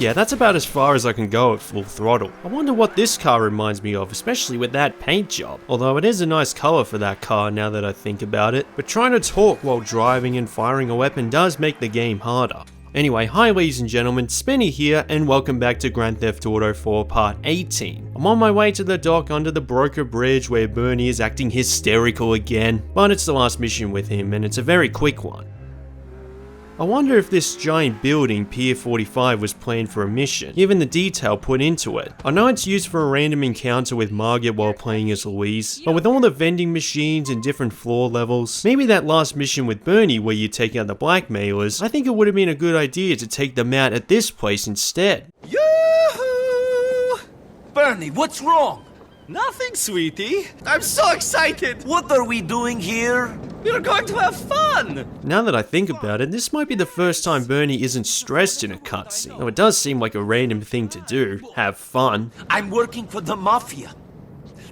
Yeah, that's about as far as I can go at full throttle. I wonder what this car reminds me of, especially with that paint job. Although it is a nice color for that car now that I think about it. But trying to talk while driving and firing a weapon does make the game harder. Anyway, hi ladies and gentlemen, Spenny here, and welcome back to Grand Theft Auto 4 Part 18. I'm on my way to the dock under the Broker Bridge where Bernie is acting hysterical again, but it's the last mission with him and it's a very quick one. I wonder if this giant building, Pier 45, was planned for a mission, given the detail put into it. I know it's used for a random encounter with Margaret while playing as Louise, but with all the vending machines and different floor levels, maybe that last mission with Bernie where you take out the blackmailers, I think it would have been a good idea to take them out at this place instead. Yoo-hoo! Bernie, what's wrong? Nothing, sweetie. I'm so excited. What are we doing here? We're going to have fun. Now that I think about it, this might be the first time Bernie isn't stressed in a cutscene. Though it does seem like a random thing to do, have fun. I'm working for the Mafia.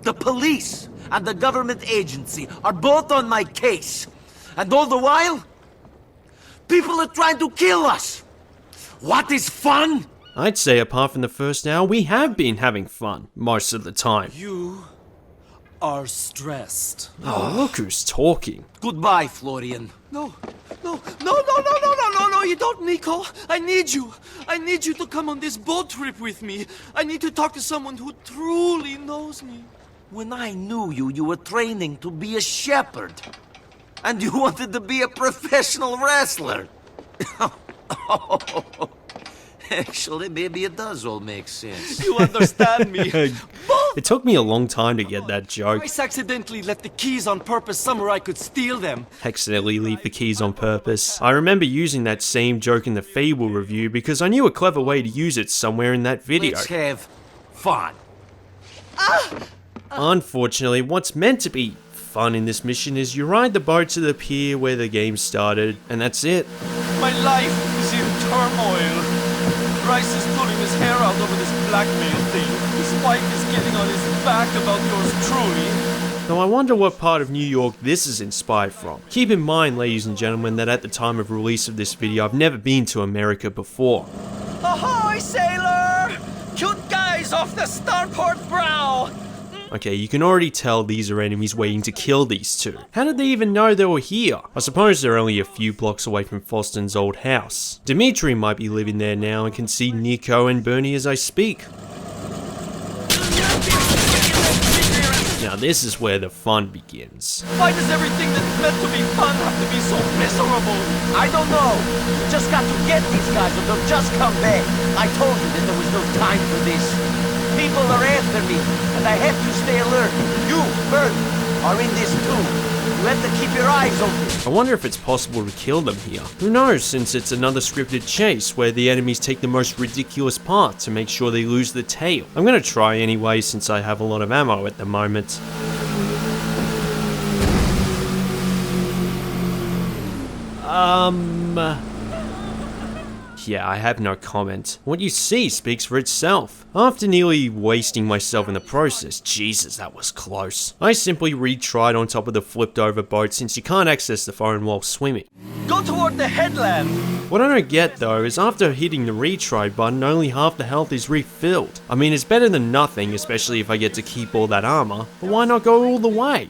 The police and the government agency are both on my case. And all the while, people are trying to kill us. What is fun? I'd say apart from the first hour, we have been having fun, most of the time. You are stressed. Oh, look who's talking. Goodbye, Florian. No, you don't, Nico. I need you. I need you to come on this boat trip with me. I need to talk to someone who truly knows me. When I knew you, you were training to be a shepherd. And you wanted to be a professional wrestler. Actually, maybe it does all make sense. You understand me. It took me a long time to get that joke. I accidentally left the keys on purpose somewhere I could steal them. Accidentally leave the keys on purpose. I remember using that same joke in the Fable review because I knew a clever way to use it somewhere in that video. Let's have fun. Unfortunately, what's meant to be fun in this mission is you ride the boat to the pier where the game started, and that's it. My life is in turmoil. Bryce is pulling his hair out over this blackmail thing. His wife is getting on his back about yours truly. Though I wonder what part of New York this is inspired from. Keep in mind, ladies and gentlemen, that at the time of release of this video, I've never been to America before. Ahoy, sailor! Cute guys off the starport brow! Okay, you can already tell these are enemies waiting to kill these two. How did they even know they were here? I suppose they're only a few blocks away from Foston's old house. Dimitri might be living there now and can see Nico and Bernie as I speak. Now this is where the fun begins. Why does everything that's meant to be fun have to be so miserable? I don't know. We just got to get these guys or they'll just come back. I told you that there was no time for this. People are after me, and I have to stay alert. You, Bert, are in this too. You have to keep your eyes open. I wonder if it's possible to kill them here. Who knows, since it's another scripted chase where the enemies take the most ridiculous path to make sure they lose the tail. I'm gonna try anyway since I have a lot of ammo at the moment. Yeah, I have no comment. What you see speaks for itself. After nearly wasting myself in the process, Jesus, that was close. I simply retried on top of the flipped over boat since you can't access the phone while swimming. Go toward the headland! What I don't get though is after hitting the retry button, only half the health is refilled. I mean, it's better than nothing, especially if I get to keep all that armor, but why not go all the way?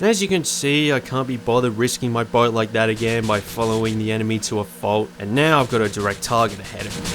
As you can see, I can't be bothered risking my boat like that again by following the enemy to a fault, and now I've got a direct target ahead of me.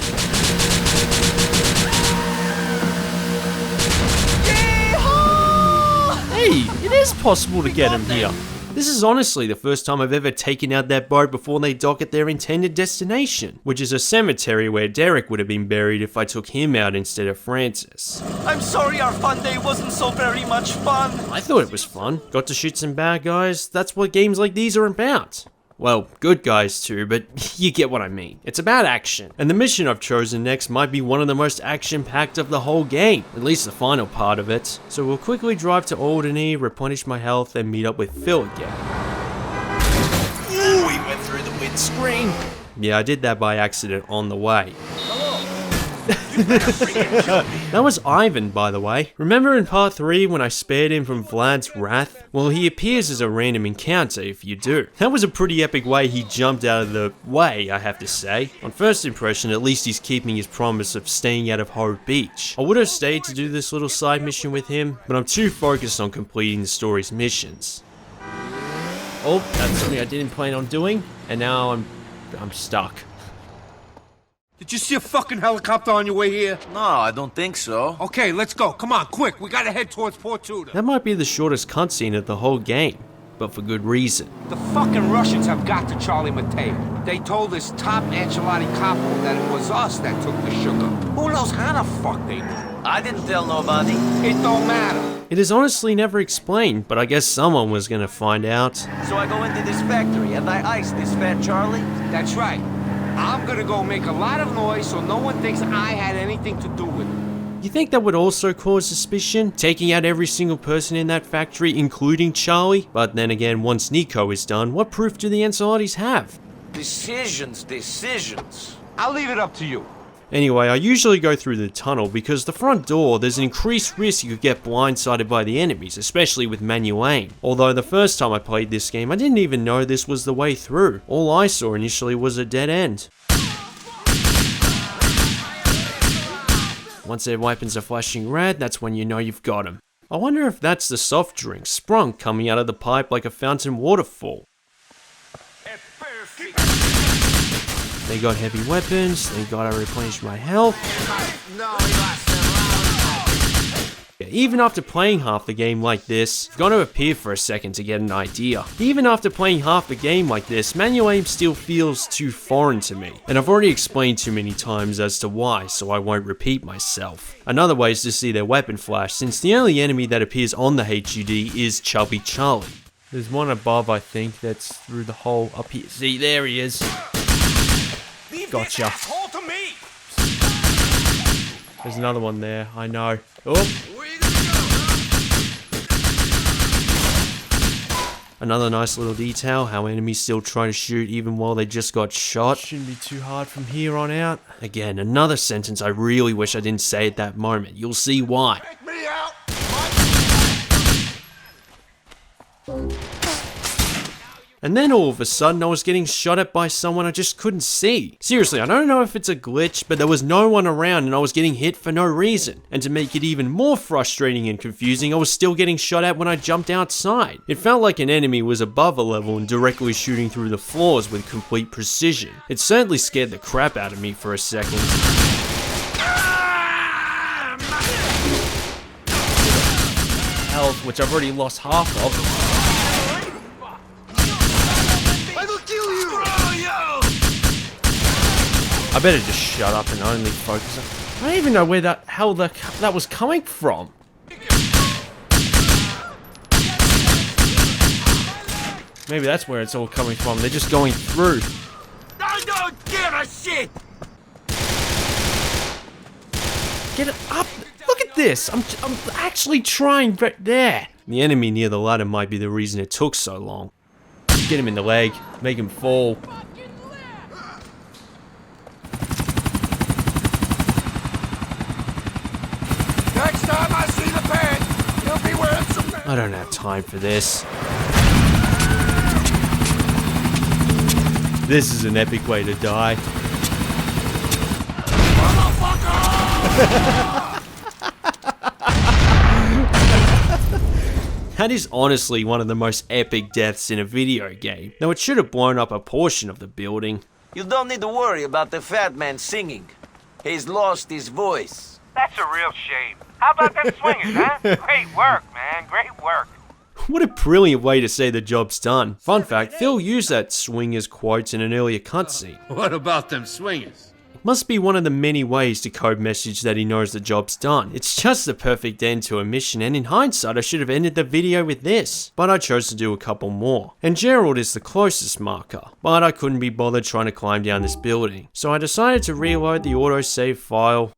Hey, it is possible to get him here. This is honestly the first time I've ever taken out that boat before they dock at their intended destination, which is a cemetery where Derek would have been buried if I took him out instead of Francis. I'm sorry our fun day wasn't so very much fun. I thought it was fun. Got to shoot some bad guys. That's what games like these are about. Well, good guys too, but you get what I mean. It's about action. And the mission I've chosen next might be one of the most action-packed of the whole game, at least the final part of it. So we'll quickly drive to Albany, replenish my health, and meet up with Phil again. Ooh, we went through the windscreen. Yeah, I did that by accident on the way. Hello. That was Ivan, by the way. Remember in part 3 when I spared him from Vlad's wrath? Well, he appears as a random encounter if you do. That was a pretty epic way he jumped out of the way, I have to say. On first impression, at least he's keeping his promise of staying out of Horror Beach. I would have stayed to do this little side mission with him, but I'm too focused on completing the story's missions. Oh, that's something I didn't plan on doing, and now I'm stuck. Did you see a fucking helicopter on your way here? No, I don't think so. Okay, let's go. Come on, quick. We gotta head towards Portuda. That might be the shortest cutscene of the whole game, but for good reason. The fucking Russians have got to Charlie Mateo. They told this top enchilada capo that it was us that took the sugar. Who knows how the fuck they knew? I didn't tell nobody. It don't matter. It is honestly never explained, but I guess someone was gonna find out. So I go into this factory and I ice this fat Charlie. That's right. I'm gonna go make a lot of noise so no one thinks I had anything to do with it. You think that would also cause suspicion? Taking out every single person in that factory, including Charlie? But then again, once Nico is done, what proof do the Enceladis have? Decisions. I'll leave it up to you. Anyway, I usually go through the tunnel because the front door, there's an increased risk you could get blindsided by the enemies, especially with manual aim. Although the first time I played this game, I didn't even know this was the way through. All I saw initially was a dead end. Once their weapons are flashing red, that's when you know you've got them. I wonder if that's the soft drink sprung coming out of the pipe like a fountain waterfall. They got heavy weapons, they gotta replenish my health. Yeah, even after playing half the game like this, I've got to appear for a second to get an idea. Even after playing half the game like this, manual aim still feels too foreign to me. And I've already explained too many times as to why, so I won't repeat myself. Another way is to see their weapon flash, since the only enemy that appears on the HUD is Chubby Charlie. There's one above, I think, that's through the hole up here. See, there he is. Gotcha. There's another one there, I know. Oh! Another nice little detail, how enemies still try to shoot even while they just got shot. Shouldn't be too hard from here on out. Again, another sentence I really wish I didn't say at that moment. You'll see why. Take me out. And then all of a sudden I was getting shot at by someone I just couldn't see. Seriously, I don't know if it's a glitch, but there was no one around and I was getting hit for no reason. And to make it even more frustrating and confusing, I was still getting shot at when I jumped outside. It felt like an enemy was above a level and directly shooting through the floors with complete precision. It certainly scared the crap out of me for a second. Health, which I've already lost half of. I better just shut up and only focus on... I don't even know where that was coming from. Maybe that's where it's all coming from. They're just going through. I don't give a shit. Get it up! Look at this! I'm actually trying right there. The enemy near the ladder might be the reason it took so long. Get him in the leg. Make him fall. Next time I see the pants, you'll be wearing some pants. I don't have time for this. This is an epic way to die. That is honestly one of the most epic deaths in a video game. Though it should have blown up a portion of the building. You don't need to worry about the fat man singing. He's lost his voice. That's a real shame. How about them swingers, huh? Great work, man. Great work. What a brilliant way to say the job's done. Fun fact, Phil used that swingers quote in an earlier cutscene. What about them swingers? Must be one of the many ways to code message that he knows the job's done. It's just the perfect end to a mission, and in hindsight I should have ended the video with this. But I chose to do a couple more. And Gerald is the closest marker. But I couldn't be bothered trying to climb down this building. So I decided to reload the autosave file.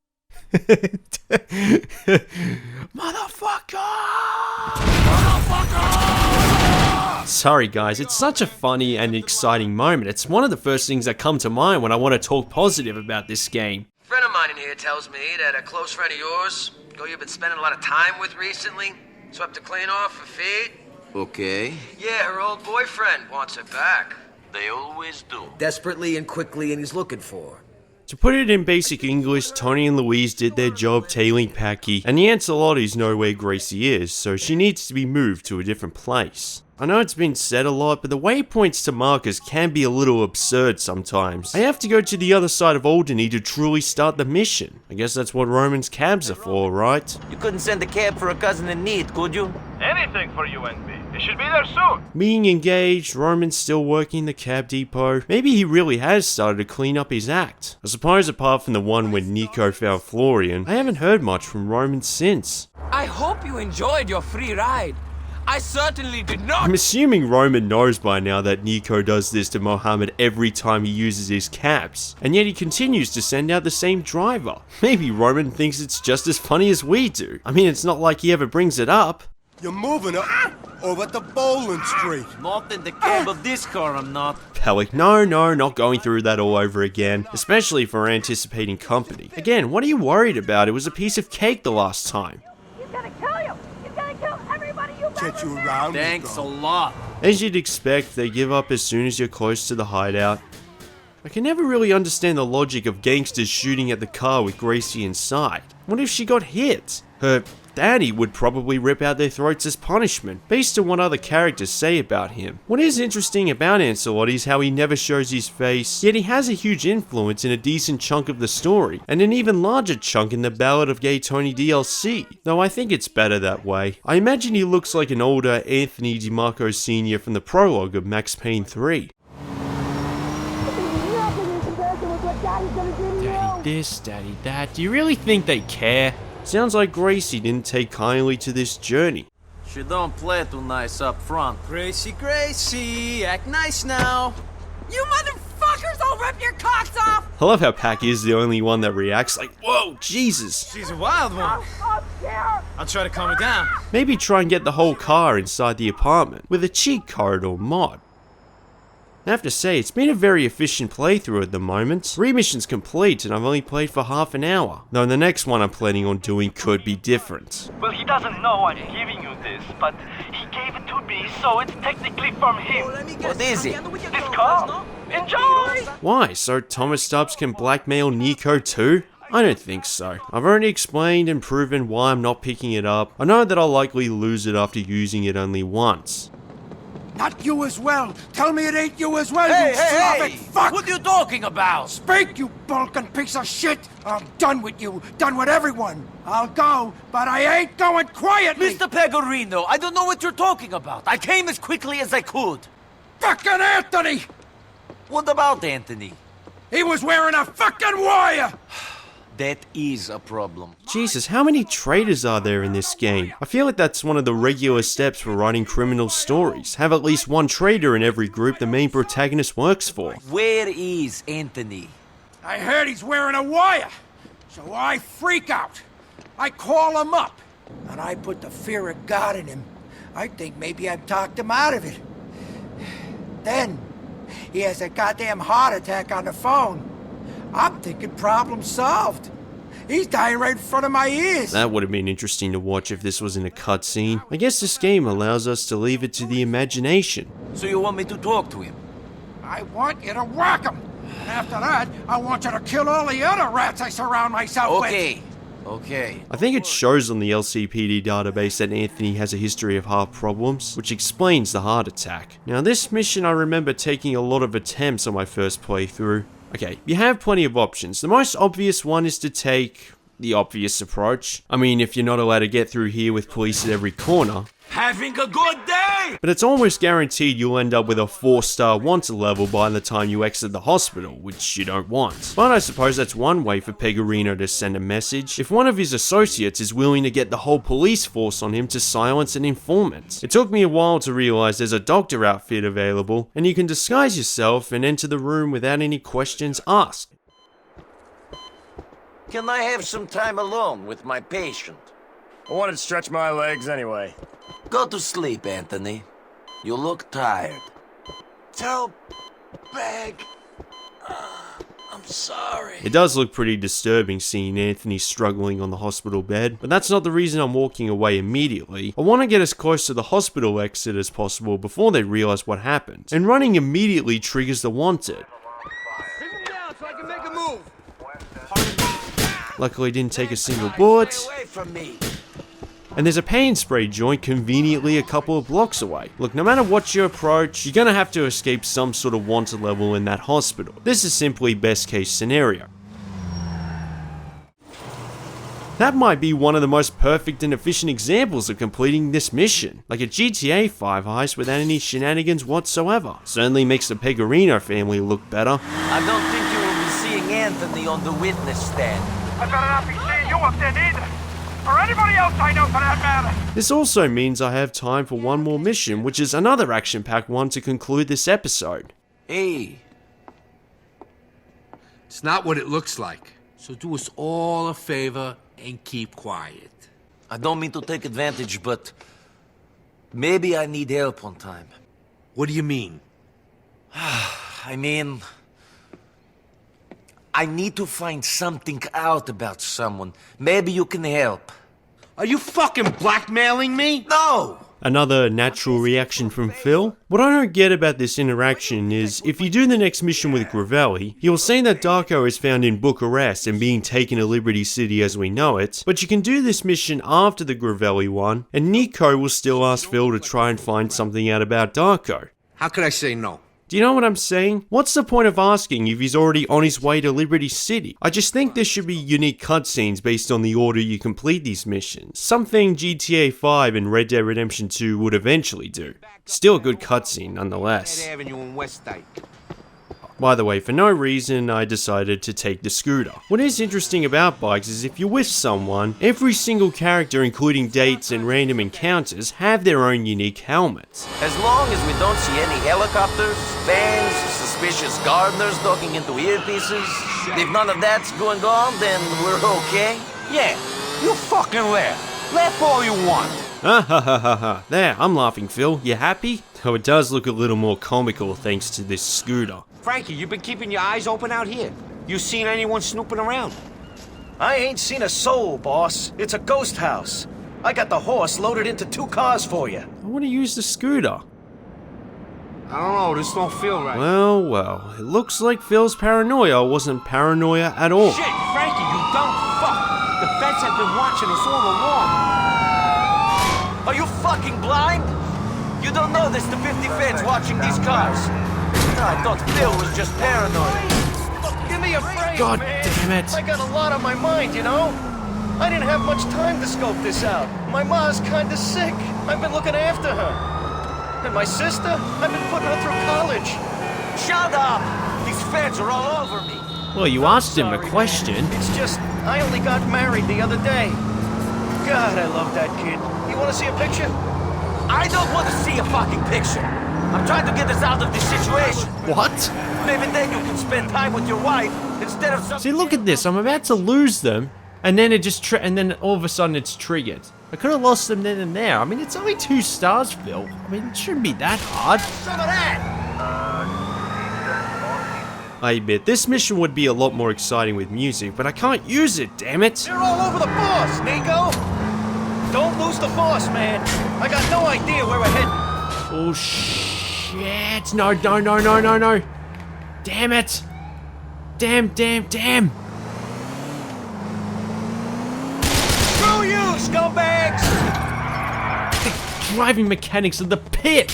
Sorry guys, it's such a funny and exciting moment. It's one of the first things that come to mind when I want to talk positive about this game. Fat friend of mine in here tells me that a close friend of yours, girl you've been spending a lot of time with recently, swept her clean off her feet. Okay. Yeah, her old boyfriend wants her back. They always do. Desperately and quickly, and he's looking for her. To put it in basic English, Tony and Louise did their job tailing Packy, and the Ancelottis know where Gracie is, so she needs to be moved to a different place. I know it's been said a lot, but the way he points to markers can be a little absurd sometimes. I have to go to the other side of Alderney to truly start the mission. I guess that's what Roman's cabs are for, right? You couldn't send a cab for a cousin in need, could you? Anything for you and me. It should be there soon. Being engaged, Roman's still working the cab depot. Maybe he really has started to clean up his act. I suppose apart from the one when Nico found Florian, I haven't heard much from Roman since. I hope you enjoyed your free ride. I certainly did not. I'm assuming Roman knows by now that Nico does this to Mohammed every time he uses his cabs, and yet he continues to send out the same driver. Maybe Roman thinks it's just as funny as we do. I mean, it's not like he ever brings it up. You're moving her over to Bowling Street. Not in the cab of this car, I'm not. Pellick, no, not going through that all over again, especially for anticipating company. Again, what are you worried about? It was a piece of cake the last time. He's gonna kill you! He's gonna kill everybody you've Get you ever met. around. Thanks a lot. As you'd expect, they give up as soon as you're close to the hideout. I can never really understand the logic of gangsters shooting at the car with Gracie inside. What if she got hit? Her daddy would probably rip out their throats as punishment, based on what other characters say about him. What is interesting about Ancelotti is how he never shows his face, yet he has a huge influence in a decent chunk of the story, and an even larger chunk in the Ballad of Gay Tony DLC, though I think it's better that way. I imagine he looks like an older Anthony DiMarco Sr. from the prologue of Max Payne 3. Daddy this, daddy that. Do you really think they care? Sounds like Gracie didn't take kindly to this journey. She don't play too nice up front. Gracie, act nice now. You motherfuckers, I'll rip your cocks off! I love how Packy is the only one that reacts like, whoa, Jesus. She's a wild one. I'm scared! I'll try to calm her down. Maybe try and get the whole car inside the apartment with a cheat corridor mod. I have to say, it's been a very efficient playthrough at the moment. 3 missions complete and I've only played for half an hour. Though the next one I'm planning on doing could be different. Well, he doesn't know I'm giving you this, but he gave it to me, so it's technically from him. What is it? This car. Enjoy! Why? So Thomas Stubbs can blackmail Nico too? I don't think so. I've already explained and proven why I'm not picking it up. I know that I'll likely lose it after using it only once. Not you as well. Tell me it ain't you as well, Hey, you hey, Slavic hey! fuck! What are you talking about? Speak, you bulking piece of shit! I'm done with you, done with everyone. I'll go, but I ain't going quietly! Mr. Pegorino, I don't know what you're talking about. I came as quickly as I could. Fucking Anthony! What about Anthony? He was wearing a fucking wire! That is a problem. Jesus, how many traitors are there in this game? I feel like that's one of the regular steps for writing criminal stories. Have at least one traitor in every group the main protagonist works for. Where is Anthony? I heard he's wearing a wire, so I freak out. I call him up, and I put the fear of God in him. I think maybe I've talked him out of it. Then, he has a goddamn heart attack on the phone. I'm thinking problem solved. He's dying right in front of my ears. That would have been interesting to watch if this was in a cutscene. I guess this game allows us to leave it to the imagination. So you want me to talk to him? I want you to whack him. After that, I want you to kill all the other rats I surround myself with. Okay. I think it shows on the LCPD database that Anthony has a history of heart problems, which explains the heart attack. Now this mission I remember taking a lot of attempts on my first playthrough. Okay, you have plenty of options. The most obvious one is to take the obvious approach. I mean, if you're not allowed to get through here with police at every corner. Having a good day! But it's almost guaranteed you'll end up with a 4-star wanted level by the time you exit the hospital, which you don't want. But I suppose that's one way for Pegorino to send a message. If one of his associates is willing to get the whole police force on him to silence an informant. It took me a while to realize there's a doctor outfit available, and you can disguise yourself and enter the room without any questions asked. Can I have some time alone with my patient? I wanted to stretch my legs anyway. Go to sleep, Anthony. You look tired. Tell Bag I'm sorry. It does look pretty disturbing seeing Anthony struggling on the hospital bed, but that's not the reason I'm walking away immediately. I want to get as close to the hospital exit as possible before they realize what happened, and running immediately triggers the wanted. Bring him down so I can make a move. Luckily I didn't take a single bullet, Stay away from me. and there's a pain spray joint conveniently a couple of blocks away. Look, no matter what you approach, you're gonna have to escape some sort of wanted level in that hospital. This is simply best case scenario. That might be one of the most perfect and efficient examples of completing this mission, like a GTA 5 heist without any shenanigans whatsoever. Certainly makes the Pecorino family look better. I don't think you will be seeing Anthony on the witness stand. I better not be seeing you up there neither. Or anybody else I know for that matter. This also means I have time for one more mission, which is another action-packed one to conclude this episode. Hey. It's not what it looks like. So do us all a favor and keep quiet. I don't mean to take advantage, but maybe I need help one time. What do you mean? I mean, I need to find something out about someone. Maybe you can help. Are you fucking blackmailing me? No! Another natural reaction from Phil. What I don't get about this interaction is, if you do the next mission with Gravelli, you'll see that Darko is found in Bucharest and being taken to Liberty City as we know it, but you can do this mission after the Gravelli one, and Nico will still ask Phil to try and find something out about Darko. How could I say no? Do you know what I'm saying? What's the point of asking if he's already on his way to Liberty City? I just think there should be unique cutscenes based on the order you complete these missions. Something GTA 5 and Red Dead Redemption 2 would eventually do. Still a good cutscene nonetheless. Avenue in West Dyke. By the way, for no reason, I decided to take the scooter. What is interesting about bikes is if you're with someone, every single character, including dates and random encounters, have their own unique helmets. As long as we don't see any helicopters, fans, suspicious gardeners talking into earpieces, if none of that's going on, then we're okay. Yeah, you fucking laugh. Laugh all you want. Ah ha ha ha ha. There, I'm laughing, Phil. You happy? Oh, it does look a little more comical thanks to this scooter. Frankie, you been keeping your eyes open out here? You seen anyone snooping around? I ain't seen a soul, boss. It's a ghost house. I got the horse loaded into 2 cars for you. I want to use the scooter. I don't know, this don't feel right. Well, well, it looks like Phil's paranoia wasn't paranoia at all. Shit, Frankie, you dumb fuck! The feds have been watching us all along. Are you fucking blind? You don't know there's the 50 feds watching these cars. I thought Phil was just paranoid. Give me a break, God man. damn it. I got a lot on my mind, you know? I didn't have much time to scope this out. My ma's kinda sick. I've been looking after her. And my sister, I've been putting her through college. Shut up! These feds are all over me. Well, you asked him a question. It's just, I only got married the other day. God, I love that kid. You wanna see a picture? I don't want to see a fucking picture. I'm trying to get us out of this situation. What? Maybe then you can spend time with your wife instead of some... See, look at this. I'm about to lose them, and then it just and then all of a sudden it's triggered. I could have lost them then and there. I mean, it's only 2 stars, Phil. I mean, it shouldn't be that hard. Some of that! I admit, this mission would be a lot more exciting with music, but I can't use it, damn it. You're all over the boss, Nico! Don't lose the boss, man. I got no idea where we're heading. Oh, shit. No, no, no, no, no, no. Damn it. Damn, damn, damn. Screw you, scumbags! The driving mechanics of the pit.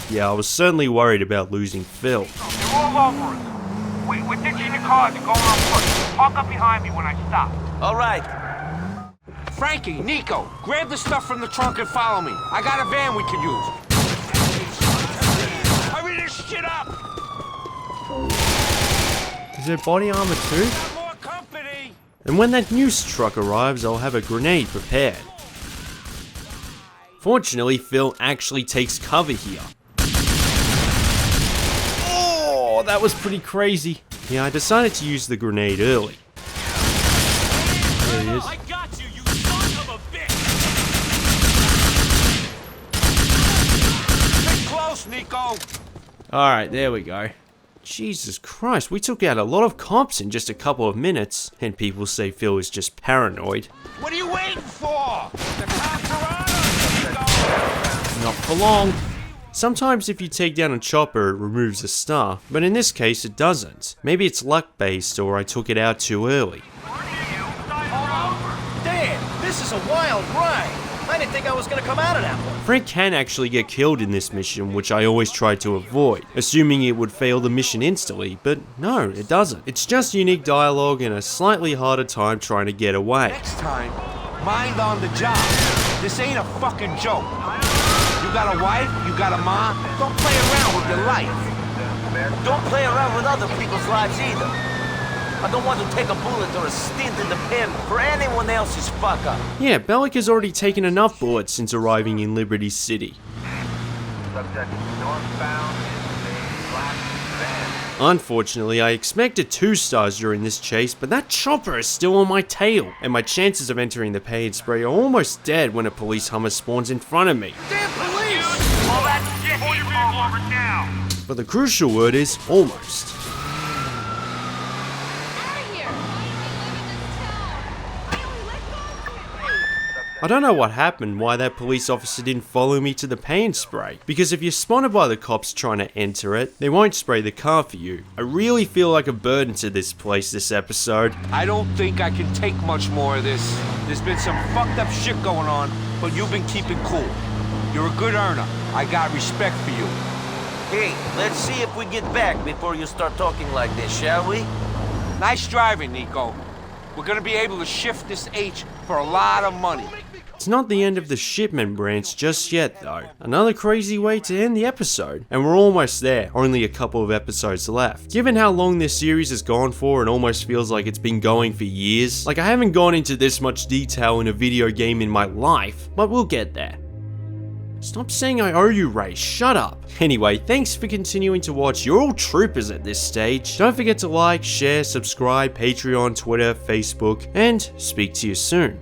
Yeah, I was certainly worried about losing Phil. They're all over us. We're ditching the cars and going on foot. Park up behind me when I stop. All right. Frankie, Nico, grab the stuff from the trunk and follow me. I got a van we could use. Hurry this shit up! Is there body armor too? Got more company! And when that news truck arrives, I'll have a grenade prepared. Fortunately, Phil actually takes cover here. Oh, that was pretty crazy. Yeah, I decided to use the grenade early. There he is. I got you, you son of a bitch! Get close, Nico! Alright, there we go. Jesus Christ, we took out a lot of cops in just a couple of minutes, and people say Phil is just paranoid. What are you waiting for? The cops are on us! Not for long. Sometimes if you take down a chopper, it removes a star, but in this case it doesn't. Maybe it's luck-based, or I took it out too early. Damn, this is a wild ride. I didn't think I was gonna come out of that one. Frank can actually get killed in this mission, which I always try to avoid, assuming it would fail the mission instantly, but no, it doesn't. It's just unique dialogue and a slightly harder time trying to get away. Next time, mind on the job. This ain't a fucking joke. You got a wife, you got a mom, don't play around with your life. Don't play around with other people's lives either. I don't want to take a bullet or a stint in the pen for anyone else's fuck up. Yeah, Bellic has already taken enough bullets since arriving in Liberty City. Subject northbound in a black van. Unfortunately, I expected 2 stars during this chase, but that chopper is still on my tail, and my chances of entering the paid spray are almost dead when a police Hummer spawns in front of me. Damn police! All that shit is over now. But the crucial word is almost. I don't know what happened, why that police officer didn't follow me to the paint spray. Because if you're spotted by the cops trying to enter it, they won't spray the car for you. I really feel like a burden to this place this episode. I don't think I can take much more of this. There's been some fucked up shit going on, but you've been keeping cool. You're a good earner. I got respect for you. Hey, let's see if we get back before you start talking like this, shall we? Nice driving, Nico. We're gonna be able to shift this H for a lot of money. It's not the end of the shipment branch just yet though. Another crazy way to end the episode. And we're almost there, only a couple of episodes left. Given how long this series has gone for, it almost feels like it's been going for years. Like I haven't gone into this much detail in a video game in my life, but we'll get there. Stop saying I owe you, Ray, shut up. Anyway, thanks for continuing to watch. You're all troopers at this stage. Don't forget to like, share, subscribe, Patreon, Twitter, Facebook, and speak to you soon.